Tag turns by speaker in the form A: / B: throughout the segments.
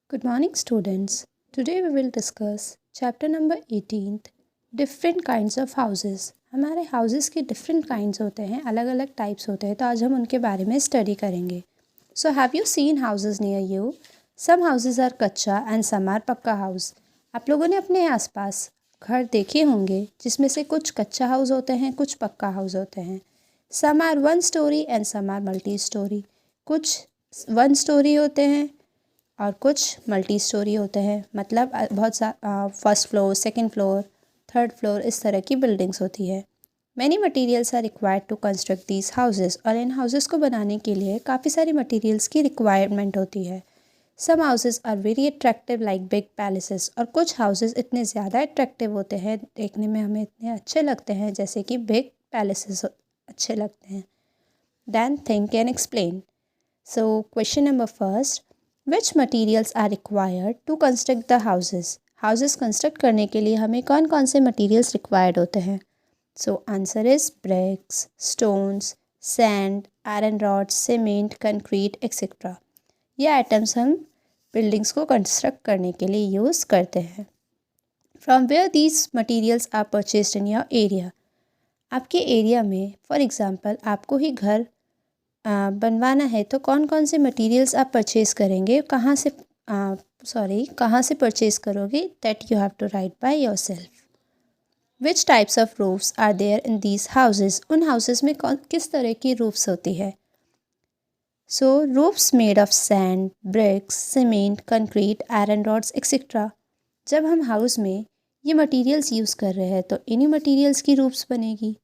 A: Good morning, students. Today we will discuss chapter number 18th different kinds of houses. हमारे houses के different kinds होते हैं, अलग अलग types होते हैं, तो आज हम उनके बारे में study करेंगे. So have you seen houses near you? Some houses are कच्चा and some are पक्का house. आप लोगों ने अपने आसपास घर देखे होंगे जिसमें से कुछ कच्चा हाउस होते हैं, कुछ पक्का हाउस होते हैं. Some are one story and some are multi story. कुछ one story होते हैं और कुछ मल्टी स्टोरी होते हैं, मतलब बहुत first floor, second floor, third floor इस तरह की बिल्डिंग्स होती है. Many materials are required to construct these houses. और इन हाउसेस को बनाने के लिए काफ़ी सारी मटेरियल्स की रिक्वायरमेंट होती है. Some houses are very attractive like big palaces. और कुछ हाउसेस इतने ज़्यादा अट्रैक्टिव होते हैं, देखने में हमें इतने अच्छे लगते हैं जैसे कि बिग पैलेसेस अच्छे लगते हैं. Then think and explain. So question number first, which materials are required to construct the houses. Houses construct करने के लिए हमें कौन कौन से मटीरियल्स रिक्वायर्ड होते हैं. So answer is bricks, stones, sand, iron rods, cement, concrete etcetera. ये आइटम्स हम बिल्डिंग्स को कंस्ट्रक्ट करने के लिए यूज़ करते हैं. From where these materials are purchased in your area. आपके एरिया में फॉर एग्ज़ाम्पल आपको ही घर बनवाना है तो कौन कौन से मटेरियल्स आप परचेज़ करेंगे, कहाँ से परचेज़ करोगे, that you have to write by yourself. Which types of roofs are there in these houses. उन हाउसेस में किस तरह की रूफ्स होती है. So roofs made of sand, bricks, cement, concrete, iron rods etcetera. जब हम हाउस में ये मटेरियल्स यूज़ कर रहे हैं तो इन्हीं मटेरियल्स की रूफ्स बनेगी.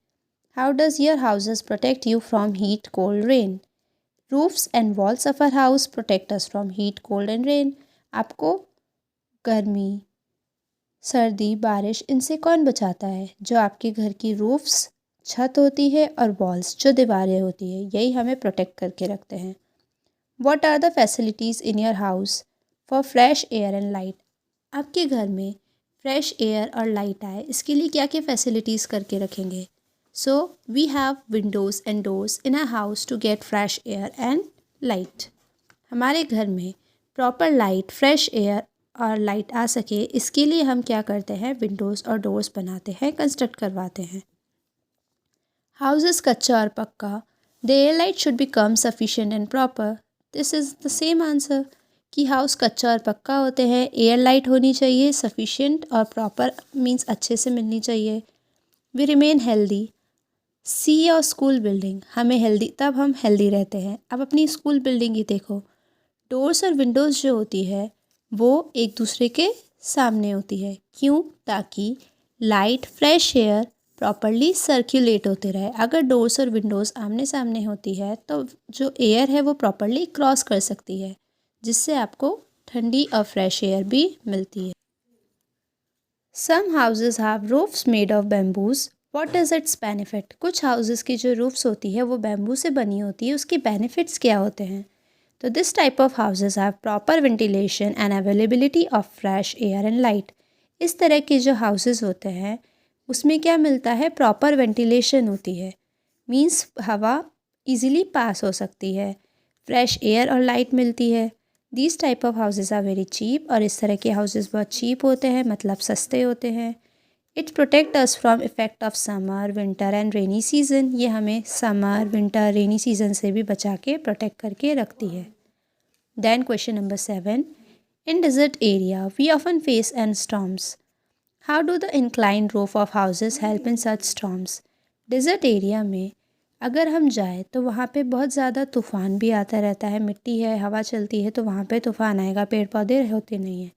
A: How does your houses protect you from heat, cold, rain? Roofs and walls of our house protect us from heat, cold and rain. आपको गर्मी, सर्दी, बारिश इनसे कौन बचाता है. जो आपके घर की रूफ्स, छत होती है, और वॉल्स जो दीवारें होती है, यही हमें प्रोटेक्ट करके रखते हैं. What are the facilities in your house for fresh air and light? आपके घर में फ्रेश एयर और लाइट आए इसके लिए क्या क्या फैसिलिटीज़ करके रखेंगे. So we have windows and doors in our house to get fresh air and light. हमारे घर में प्रॉपर लाइट, फ्रेश एयर और लाइट आ सके इसके लिए हम क्या करते हैं, विंडोज़ और डोर्स बनाते हैं, कंस्ट्रक्ट करवाते हैं. हाउसेस कच्चा और पक्का. The air light should become sufficient and proper. This is the same answer कि हाउस कच्चा और पक्का होते हैं, एयर लाइट होनी चाहिए, सफिशिएंट और प्रॉपर मीन्स अच्छे से मिलनी चाहिए. We remain healthy. See your school building. हमें हेल्दी, तब हम हेल्दी रहते हैं. अब अपनी स्कूल बिल्डिंग ही देखो, डोर्स और विंडोज़ जो होती है वो एक दूसरे के सामने होती है. क्यों? ताकि light, fresh air properly circulate होते रहे. अगर डोर्स और विंडोज़ आमने सामने होती है तो जो एयर है वो प्रॉपरली क्रॉस कर सकती है, जिससे आपको ठंडी और फ्रेश एयर भी मिलती है. Some houses have roofs made of bamboos. What is its benefit. कुछ हाउसेस की जो रूफ्स होती है वो बैम्बू से बनी होती है, उसके बेनिफिट्स क्या होते हैं. तो this type of houses have proper ventilation and availability of fresh air and light. इस तरह के जो हाउसेस होते हैं उसमें क्या मिलता है, प्रॉपर वेंटिलेशन होती है, मीन्स हवा इजीली पास हो सकती है, फ्रेश एयर और लाइट मिलती है. These type of houses are very cheap. और इस तरह के हाउसेस बहुत चीप होते हैं, मतलब सस्ते होते हैं. It protect us from effect of summer, winter and rainy season. ये हमें समर, विंटर, रेनी सीजन से भी बचा के प्रोटेक्ट करके रखती है. Then question number 7, in desert area we often face and storms. How do the inclined roof of houses help in such storms. Desert area में अगर हम जाए तो वहाँ पे बहुत ज़्यादा तूफ़ान भी आता रहता है. मिट्टी है, हवा चलती है, तो वहाँ पे तूफ़ान आएगा, पेड़ पौधे होते नहीं हैं.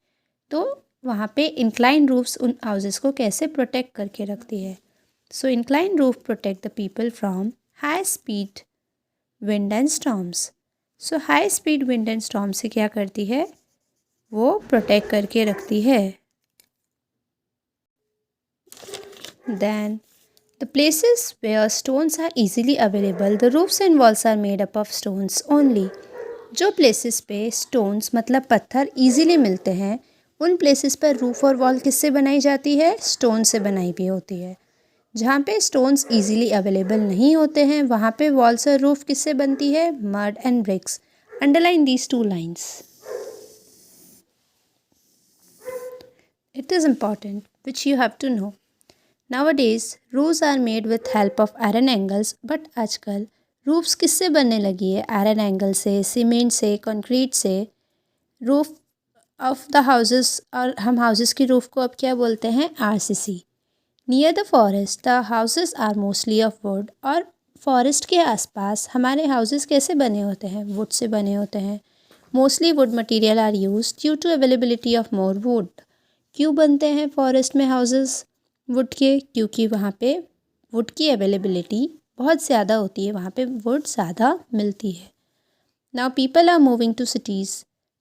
A: तो वहाँ पे इंक्लाइन रूफ्स उन हाउसेस को कैसे प्रोटेक्ट करके रखती है. So incline roof protect the people from high speed wind and storms. So high speed wind and storm से क्या करती है, वो प्रोटेक्ट करके रखती है. Then the places where stones are easily available, the roofs and walls are made up of stones only. जो places पे stones मतलब पत्थर easily मिलते हैं, उन places पर रूफ और वॉल किससे बनाई जाती है, स्टोन से बनाई भी होती है. जहाँ पे stones easily available नहीं होते हैं वहाँ पे walls और रूफ किससे बनती है, mud and bricks. Underline these two lines. It is important, which you have to know. Nowadays, roofs are made with help of iron angles, but आजकल roofs किससे बनने लगी है? Iron angle से, सीमेंट से, कंक्रीट से. रूफ ऑफ द हाउसेस, और हम हाउसेस की रूफ को अब क्या बोलते हैं? RCC. Near the forest the houses are mostly of wood. और फॉरेस्ट के आसपास हमारे हाउसेस कैसे बने होते हैं? वुड से बने होते हैं. Mostly wood material are use due to availability of more wood. क्यों बनते हैं फॉरेस्ट में हाउसेस वुड के? क्योंकि वहाँ पे वुड की अवेलेबिलिटी बहुत ज़्यादा होती है, वहाँ पे वुड ज़्यादा मिलती है. Now people are moving to cities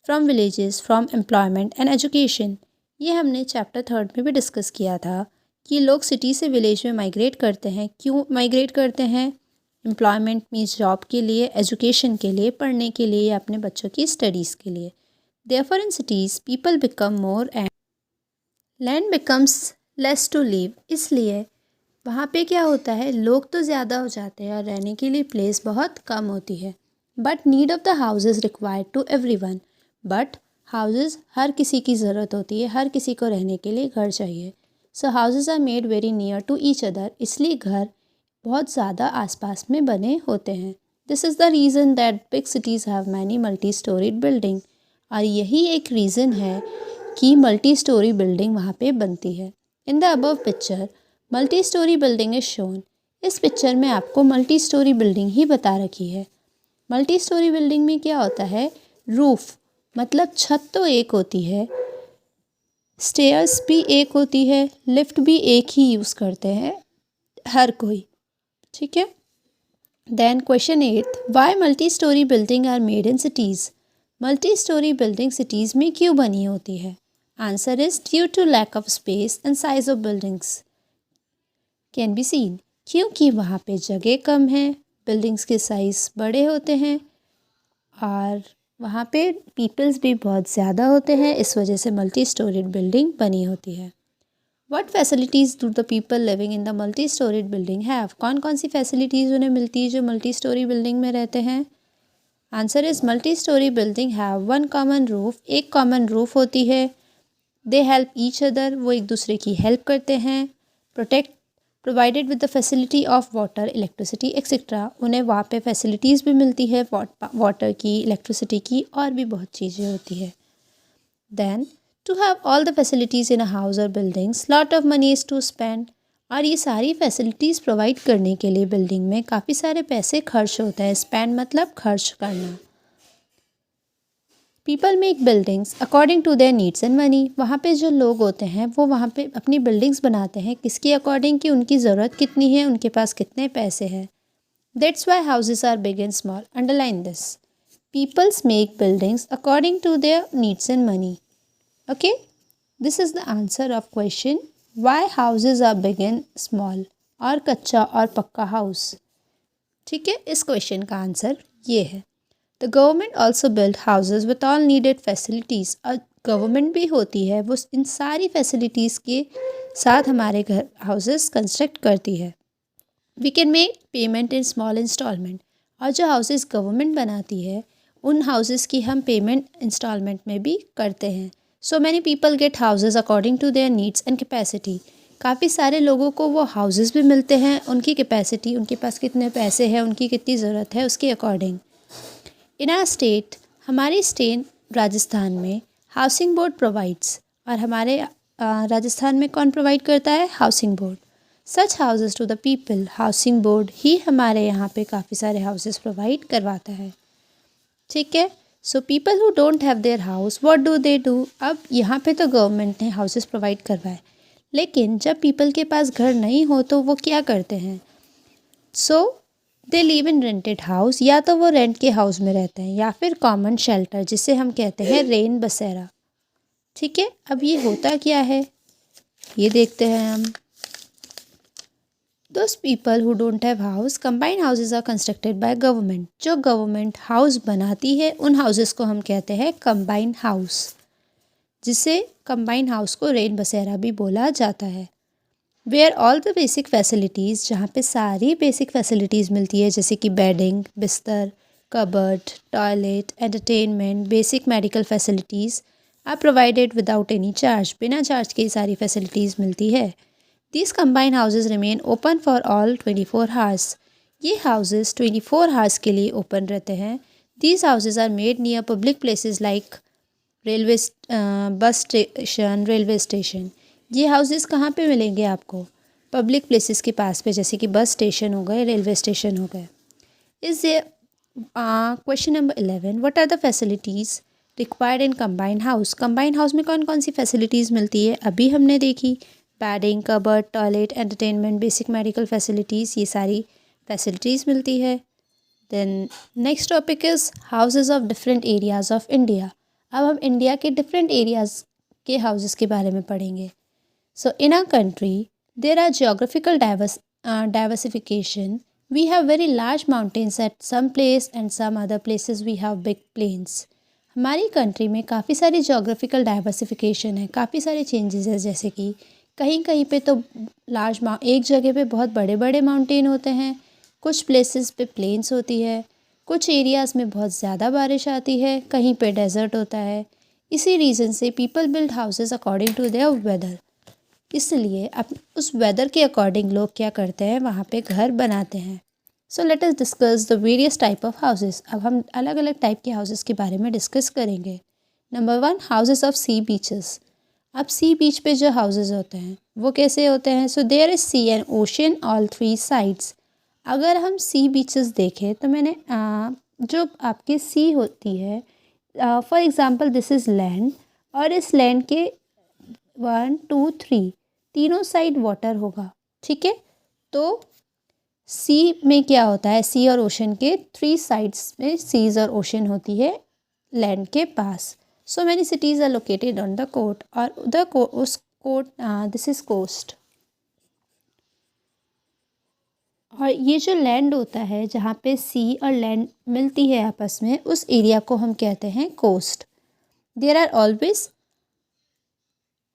A: from villages from employment and education. ये हमने चैप्टर 3 में भी डिस्कस किया था कि लोग सिटी से विलेज में माइग्रेट करते हैं. क्यों माइग्रेट करते हैं? एम्प्लॉयमेंट मीन्स जॉब के लिए, एजुकेशन के लिए, पढ़ने के लिए, या अपने बच्चों की स्टडीज़ के लिए. Therefore in cities people become more and land becomes less to live. इसलिए वहाँ पे क्या होता है? लोग तो ज़्यादा हो जाते हैं और रहने के लिए प्लेस बहुत कम होती है. But need of the houses required to everyone. But houses हर किसी की ज़रूरत होती है, हर किसी को रहने के लिए घर चाहिए. So houses are made very near to each other. इसलिए घर बहुत ज़्यादा आसपास में बने होते हैं. This is the reason that big cities have many multi storeyed building. और यही एक रीज़न है कि मल्टी स्टोरी बिल्डिंग वहाँ पे बनती है. In the above picture multi storey building is shown. इस पिक्चर में आपको मल्टी स्टोरी बिल्डिंग ही बता रखी है. मल्टी स्टोरी बिल्डिंग में क्या होता है? रूफ मतलब छत तो एक होती है, स्टेयर्स भी एक होती है, लिफ्ट भी एक ही यूज़ करते हैं हर कोई. ठीक है. Then question 8, why multi storey building are made in cities. Multi storey building cities में क्यों बनी होती है? Answer is due to lack of space and size of buildings can be seen. क्योंकि वहाँ पे जगह कम है, बिल्डिंग्स के साइज़ बड़े होते हैं और वहाँ पे पीपल्स भी बहुत ज़्यादा होते हैं. इस वजह से मल्टी स्टोरीड बिल्डिंग बनी होती है. What facilities do the people living in the multi storeyed building have. कौन कौन सी फैसिलिटीज़ उन्हें मिलती है जो मल्टी स्टोरी बिल्डिंग में रहते हैं? Answer is multi storey building have one common roof. एक कॉमन रूफ होती है. They help each other. वो एक दूसरे की हेल्प करते हैं. Protect provided with the facility of water, electricity etcetera. उन्हें वहाँ पे फैसिलिटीज़ भी मिलती है वाटर की, इलेक्ट्रिसिटी की, और भी बहुत चीज़ें होती है. Then to have all the facilities in a house और buildings lot of money is to spend. और ये सारी फैसिलिटीज़ प्रोवाइड करने के लिए बिल्डिंग में काफ़ी सारे पैसे खर्च होते हैं. स्पेंड मतलब खर्च करना. People make buildings according to their needs and money. वहाँ पे जो लोग होते हैं वो वहाँ पे अपनी बिल्डिंग्स बनाते हैं किसके अकॉर्डिंग? कि उनकी ज़रूरत कितनी है, उनके पास कितने पैसे हैं. That's why houses are big and small. Underline this. Peoples make buildings according to their needs and money. Okay, this is the answer of question why houses are big and small, और कच्चा और पक्का house. ठीक है, इस question का answer ये है. The government also build houses with all needed facilities. और गवर्नमेंट भी होती है वो इन सारी फैसिलिटीज़ के साथ हमारे घर हाउसेस कंस्ट्रक्ट करती है. We can make payment in small instalment. और जो हाउसेस गवर्नमेंट बनाती है उन हाउसेस की हम पेमेंट इंस्टॉलमेंट में भी करते हैं. So many people get houses according to their needs and capacity. काफ़ी सारे लोगों को वो हाउसेस भी मिलते हैं उनकी कैपेसिटी, उनके पास कितने पैसे हैं, उनकी कितनी ज़रूरत है, उसके अकॉर्डिंग. इन आर स्टेट, हमारी स्टेट राजस्थान में हाउसिंग बोर्ड प्रोवाइड्स. और हमारे राजस्थान में कौन प्रोवाइड करता है? Housing board. Such houses to the people. Housing board ही हमारे यहाँ पे काफ़ी सारे हाउसेस प्रोवाइड करवाता है. ठीक है. So people who don't have their house what do they do. अब यहाँ पे तो गवर्नमेंट ने हाउसेस प्रोवाइड करवाए, लेकिन जब पीपल के पास घर नहीं हो तो वो क्या करते हैं? So they live in rented house. या तो वो रेंट के हाउस में रहते हैं या फिर कॉमन शेल्टर जिसे हम कहते हैं रेन बसेरा. ठीक है. अब ये होता क्या है ये देखते हैं हम. Those people who don't have house, combined houses are constructed by government. जो गवर्नमेंट हाउस बनाती है उन हाउसेस को हम कहते हैं कंबाइंड हाउस, जिसे कंबाइंड हाउस को रेन बसेरा भी बोला जाता है. Where all the basic facilities, जहाँ पे सारी बेसिक फैसिलिटीज़ मिलती है जैसे कि बेडिंग, बिस्तर, cupboard, toilet, entertainment, basic medical facilities are provided without any charge, बिना चार्ज के सारी फैसिलिटीज़ मिलती है। These combined houses remain open for all 24 hours, ये हाउसेज 24 हावर्स के लिए ओपन रहते हैं। These houses are made near public places like railway bus station, railway station. ये हाउसेस कहाँ पे मिलेंगे आपको? पब्लिक प्लेसेस के पास पे, जैसे कि बस स्टेशन हो गए, रेलवे स्टेशन हो गए। इस question number 11, what are the facilities required in combined house? Combined house में कौन कौन सी फैसिलिटीज़ मिलती है? अभी हमने देखी, bedding, cupboard, toilet, entertainment, basic medical facilities, ये सारी फैसिलिटीज़ मिलती है। Then next topic is houses of different areas of India. अब हम इंडिया के डिफरेंट एरियाज़ के हाउसेस के बारे में पढ़ेंगे। So in our country there are geographical diversification, we have very large mountains at some place and some other places we have big plains. हमारी country में काफ़ी सारी जियोग्राफिकल डाइवर्सिफिकेशन है, काफ़ी सारे चेंजेस है, जैसे कि कहीं कहीं पे तो एक जगह पे बहुत बड़े बड़े माउंटेन होते हैं, कुछ प्लेसेस पे प्लेन्स होती है, कुछ एरियाज़ में बहुत ज़्यादा बारिश आती है, कहीं पे डेजर्ट होता है। इसी रीज़न से people build houses according to their weather, इसलिए अब उस वेदर के अकॉर्डिंग लोग क्या करते हैं, वहाँ पे घर बनाते हैं। So let us discuss the various type of houses. अब हम अलग अलग टाइप के हाउसेस के बारे में डिस्कस करेंगे। Number 1, houses of sea beaches. अब सी बीच पे जो हाउसेस होते हैं वो कैसे होते हैं? So there is sea and ocean all 3 sides. अगर हम सी बीचेस देखें तो मैंने जो आपकी सी होती है, for example this is land, और इस लैंड के 1 2 3 तीनों साइड वाटर होगा, ठीक है। तो सी में क्या होता है, सी और ओशन के 3 साइड्स में सीज और ओशन होती है लैंड के पास। So many cities are located on the coast, और उस कोस्ट, दिस इज़ कोस्ट। और ये जो लैंड होता है जहाँ पे सी और लैंड मिलती है आपस में, उस एरिया को हम कहते हैं coast. There are always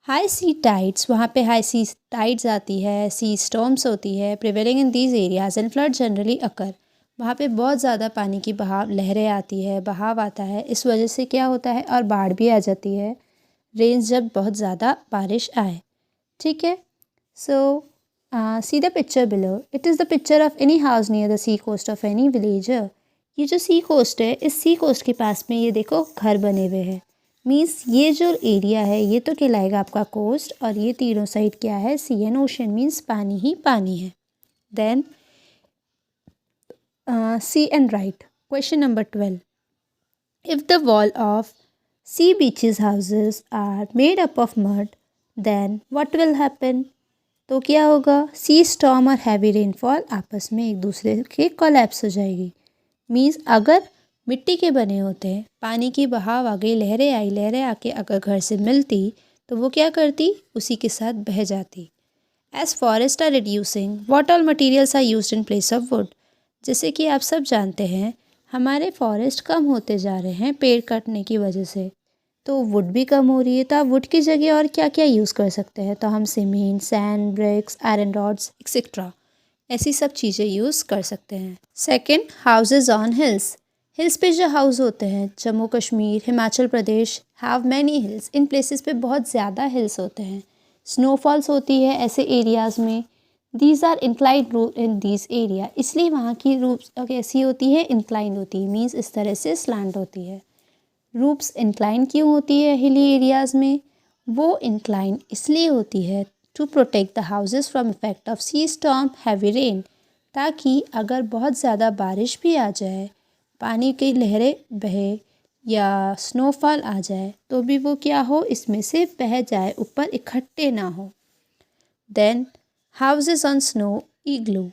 A: high sea tides, वहाँ पे हाई सी टाइड्स आती है, सी स्टॉर्म्स होती है, prevailing in these areas and flood generally अकर। वहाँ पे बहुत ज़्यादा पानी की बहाव, लहरें आती है, बहाव आता है, इस वजह से क्या होता है, और बाढ़ भी आ जाती है रेंज जब बहुत ज़्यादा बारिश आए, ठीक है। So see the picture below, it is the picture of any house near the sea coast of any villager. ये जो सी कोस्ट है, इस सी कोस्ट के पास में ये देखो घर बने हुए हैं, मीन्स ये जो एरिया है ये तो कहलाएगा आपका कोस्ट, और ये तीनों साइड क्या है, सी एंड ओशन, मीन्स पानी ही पानी है। Then sea and right, question number 12, if the wall of sea beaches houses are made up of mud then what will happen? तो क्या होगा, सी स्टॉर्म और हैवी रेनफॉल आपस में एक दूसरे के कोलैप्स हो जाएगी। मीन्स अगर मिट्टी के बने होते हैं, पानी की बहाव आ गई, लहरें आके अगर घर से मिलती तो वो क्या करती, उसी के साथ बह जाती। As forest are reducing what all materials are used in place of wood. जैसे कि आप सब जानते हैं हमारे फॉरेस्ट कम होते जा रहे हैं पेड़ काटने की वजह से, तो वुड भी कम हो रही है। तो आप वुड की जगह और क्या क्या यूज़ कर सकते हैं? तो हम cement, sand, bricks, iron rods etcetera, ऐसी सब चीज़ें यूज़ कर सकते हैं। Second, houses on hills. Hills पे जो हाउस होते हैं, Jammu Kashmir, Himachal Pradesh have many hills. इन प्लेसेस पे बहुत ज़्यादा हिल्स होते हैं, स्नोफॉल्स होती है ऐसे एरियाज़ में। These are inclined roof in these area, इसलिए वहाँ की रूफ कैसी होती है, इंक्लाइंड होती है, मीन्स इस तरह से स्लैंट होती है। रूप्स इंक्लाइन क्यों होती है हिली एरियाज़ में? वो इंक्लाइन इसलिए होती है to protect the houses from effect of sea storm, heavy rain, ताकि अगर बहुत ज़्यादा बारिश भी आ जाए, पानी की लहरें बहे या स्नोफॉल आ जाए, तो भी वो क्या हो, इसमें से बह जाए, ऊपर इकट्ठे ना हो। देन हाउसेस ऑन स्नो इग्लू,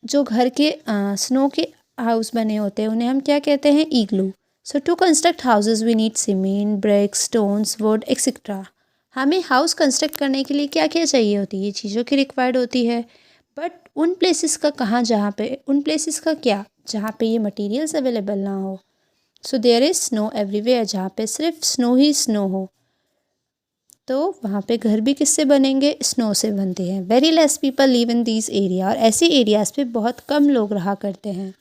A: जो घर के स्नो के हाउस बने होते हैं उन्हें हम क्या कहते हैं, igloo. So to construct houses we need cement, bricks, stones, wood etcetera. हमें हाउस कंस्ट्रक्ट करने के लिए क्या क्या चाहिए होती है, ये चीज़ों की रिक्वायर्ड होती है। बट उन प्लेसेस का कहाँ, जहाँ पे उन प्लेसेस का क्या, जहाँ पे ये मटेरियल्स अवेलेबल ना हो। So there is snow everywhere, जहाँ पे सिर्फ स्नो ही स्नो हो, तो वहाँ पे घर भी किससे बनेंगे, स्नो से बनते हैं। Very less people live in these area, और ऐसे एरियाज़ पे बहुत कम लोग रहा करते हैं।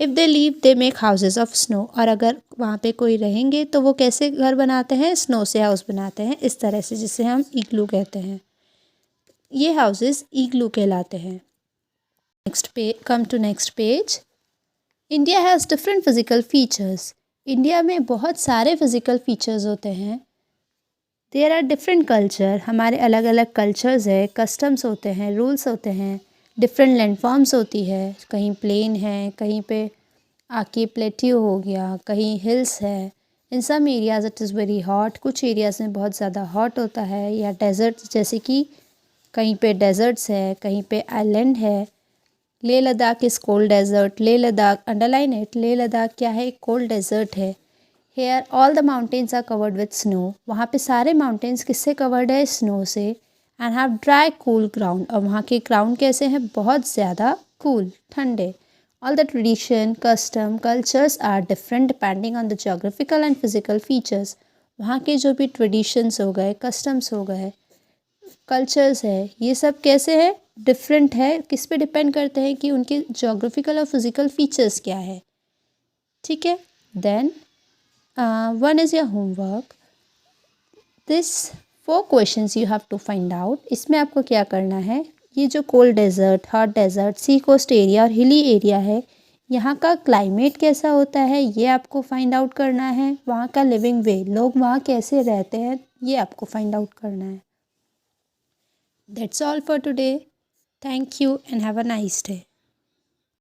A: If they leave they make houses of snow, और अगर वहाँ पे कोई रहेंगे तो वो कैसे घर बनाते हैं, स्नो से हाउस बनाते हैं, इस तरह से, जिसे हम इग्लू कहते हैं। ये हाउसेज इग्लू कहलाते हैं। Come to next page. India has different physical features. India में बहुत सारे फिजिकल फीचर्स होते हैं। देयर आर डिफरेंट कल्चर, हमारे अलग अलग कल्चर्स है, कस्टम्स होते हैं, रूल्स होते हैं, डिफरेंट लैंडफॉर्म्स होती है, कहीं प्लेन है, कहीं पे आके प्लेट्यू हो गया, कहीं हिल्स है। In some areas it is very hot, कुछ एरियाज़ में बहुत ज़्यादा हॉट होता है, या डेजर्ट, जैसे कि कहीं पे डेजर्ट्स है, कहीं पे आइलैंड है। Leh Ladakh is cold desert, Leh Ladakh, underline it, Leh Ladakh क्या है, एक कोल्ड डेजर्ट है। Here all the mountains are covered with snow, वहाँ पे सारे माउंटेन्स किससे कवर्ड है, स्नो से। And have dry cool ground, और वहाँ के ग्राउंड कैसे हैं, बहुत ज़्यादा कूल, ठंडे। All the tradition, custom, cultures are different depending on the geographical and physical features, वहाँ के जो भी ट्रेडिशंस हो गए, कस्टम्स हो गए, कल्चर्स है, ये सब कैसे है, डिफरेंट है, किस पे डिपेंड करते हैं कि उनके जोग्राफिकल और फिजिकल फीचर्स क्या है। ठीक है, then one is your homework, this 4 questions you have to find out. इसमें आपको क्या करना है, ये जो cold desert, hot desert, sea coast area और हिली एरिया है, यहाँ का क्लाइमेट कैसा होता है, ये आपको फाइंड आउट करना है। वहाँ का लिविंग वे, लोग वहाँ कैसे रहते हैं, ये आपको फाइंड आउट करना है। That's all for today. Thank you and have a nice day.